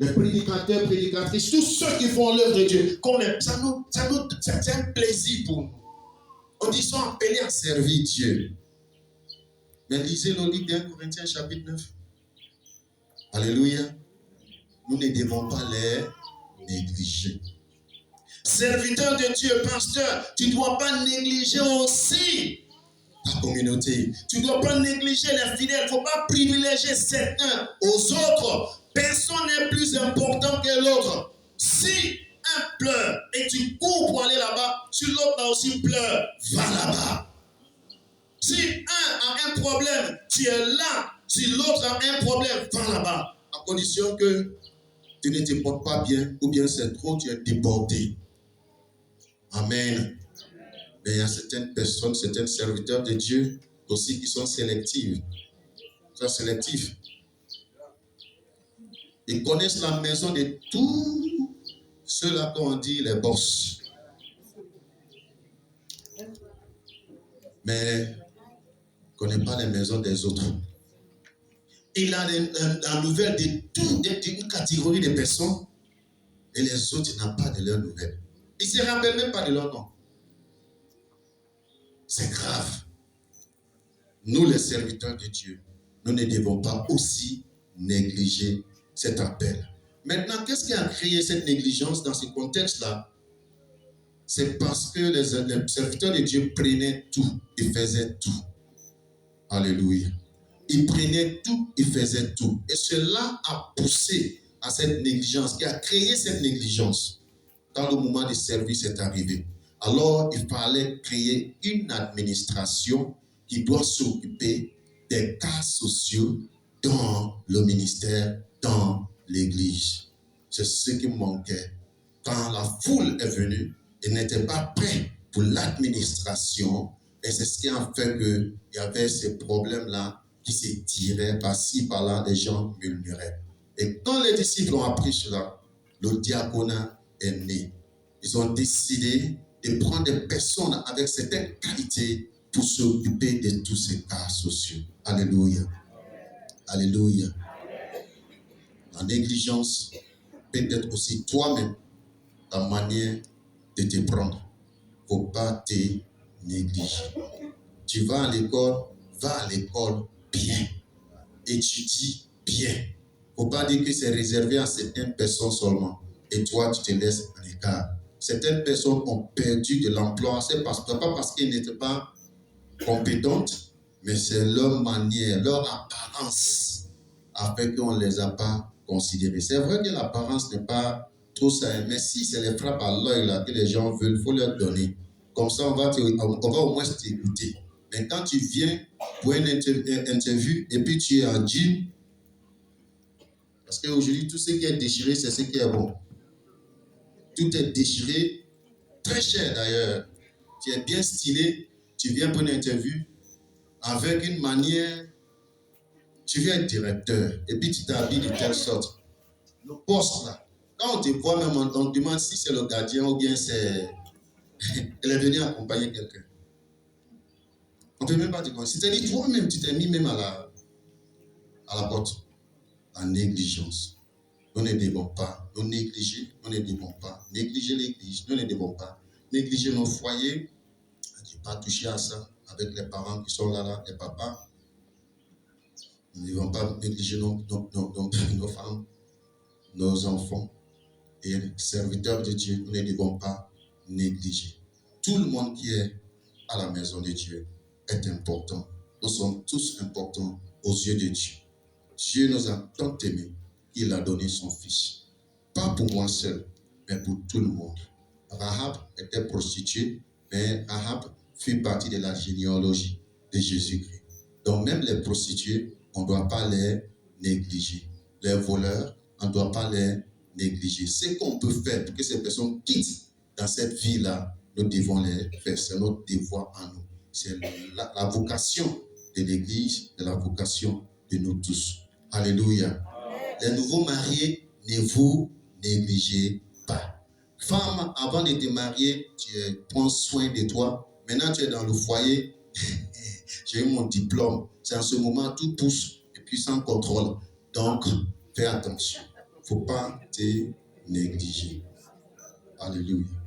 les prédicateurs, prédicatrices, tous ceux qui font l'œuvre de Dieu, c'est un plaisir pour nous. On dit qu'ils sont appelés à servir Dieu. Mais lisez le livre d'1 Corinthiens chapitre 9. Alléluia. Nous ne devons pas les négliger. Serviteur de Dieu, pasteur, tu ne dois pas négliger aussi ta communauté. Tu ne dois pas négliger les fidèles. Il ne faut pas privilégier certains aux autres. Personne n'est plus important que l'autre. Si un pleure et tu cours pour aller là-bas, si l'autre aussi pleure, va là-bas. Si un a un problème, tu es là. Si l'autre a un problème, va là-bas. À condition que tu ne te portes pas bien ou bien c'est trop, tu es débordé. Amen. Mais il y a certaines personnes, certains serviteurs de Dieu aussi qui sont sélectifs. Ils sont sélectifs. Ils connaissent la maison de tous ceux-là qu'on dit les boss. Mais ils ne connaissent pas les maisons des autres. Il a la nouvelle de toute une catégorie de personnes et les autres n'ont pas de leurs nouvelles. Ils ne se rappellent même pas de leur nom. C'est grave. Nous, les serviteurs de Dieu, nous ne devons pas aussi négliger cet appel. Maintenant, qu'est-ce qui a créé cette négligence dans ce contexte-là? C'est parce que les serviteurs de Dieu prenaient tout et faisaient tout. Alléluia. Ils prenaient tout, ils faisaient tout. Et cela a poussé à cette négligence, qui a créé cette négligence quand le moment de service est arrivé. Alors, il fallait créer une administration qui doit s'occuper des cas sociaux dans le ministère, dans l'église. C'est ce qui manquait. Quand la foule est venue, ils n'étaient pas prêts pour l'administration. Et c'est ce qui a fait qu'il y avait ces problèmes-là qui se tiraient par-ci, par-là, des gens murmuraient. Et quand les disciples ont appris cela, le diaconat est né. Ils ont décidé de prendre des personnes avec certaines qualités pour s'occuper de tous ces cas sociaux. Alléluia. Alléluia. La négligence peut être aussi toi-même, ta manière de te prendre. Il ne faut pas te négliger. Tu vas à l'école bien. Étudie bien. Il ne faut pas dire que c'est réservé à certaines personnes seulement. Et toi, tu te laisses à l'écart. Certaines personnes ont perdu de l'emploi. C'est pas parce qu'elles n'étaient pas compétentes, mais c'est leur manière, leur apparence a fait qu'on ne les a pas considérées. C'est vrai que l'apparence n'est pas trop ça, mais si c'est les frappes à l'œil là que les gens veulent, il faut leur donner. Comme ça, on va au moins t'écouter. Mais quand tu viens pour une interview et puis tu es en jean, parce qu'aujourd'hui, tout ce qui est déchiré, c'est ce qui est bon. Tout est déchiré, très cher d'ailleurs. Tu es bien stylé, tu viens pour une interview avec une manière, tu viens être directeur et puis tu t'habilles de telle sorte. Le poste là, quand on te voit même, on te demande si c'est le gardien ou bien c'est... Elle est venue accompagner quelqu'un. On ne peut même pas te connaître. C'est-à-dire toi-même, tu t'es mis même à la porte. La négligence. Nous ne devons pas nous négliger. Nous ne devons pas négliger l'église. Nous ne devons pas négliger nos foyers. Ne pas toucher à ça avec les parents qui sont là, les papas. Nous ne devons pas négliger nos femmes, nos enfants et les serviteurs de Dieu. Nous ne devons pas négliger. Tout le monde qui est à la maison de Dieu est important. Nous sommes tous importants aux yeux de Dieu. Dieu nous a tant aimés qu'il a donné son Fils. Pas pour moi seul, mais pour tout le monde. Rahab était prostituée, mais Rahab fait partie de la généalogie de Jésus-Christ. Donc même les prostituées, on ne doit pas les négliger. Les voleurs, on ne doit pas les négliger. Ce qu'on peut faire pour que ces personnes quittent dans cette vie-là, nous devons les faire. C'est notre devoir à nous. C'est la vocation de l'Église, de la vocation de nous tous. Alléluia. Les nouveaux mariés, ne vous négligez pas. Femme, avant de te marier, tu prends soin de toi. Maintenant, tu es dans le foyer. J'ai eu mon diplôme. C'est en ce moment, tout pousse et puis sans contrôle. Donc, fais attention. Il faut pas te négliger. Alléluia.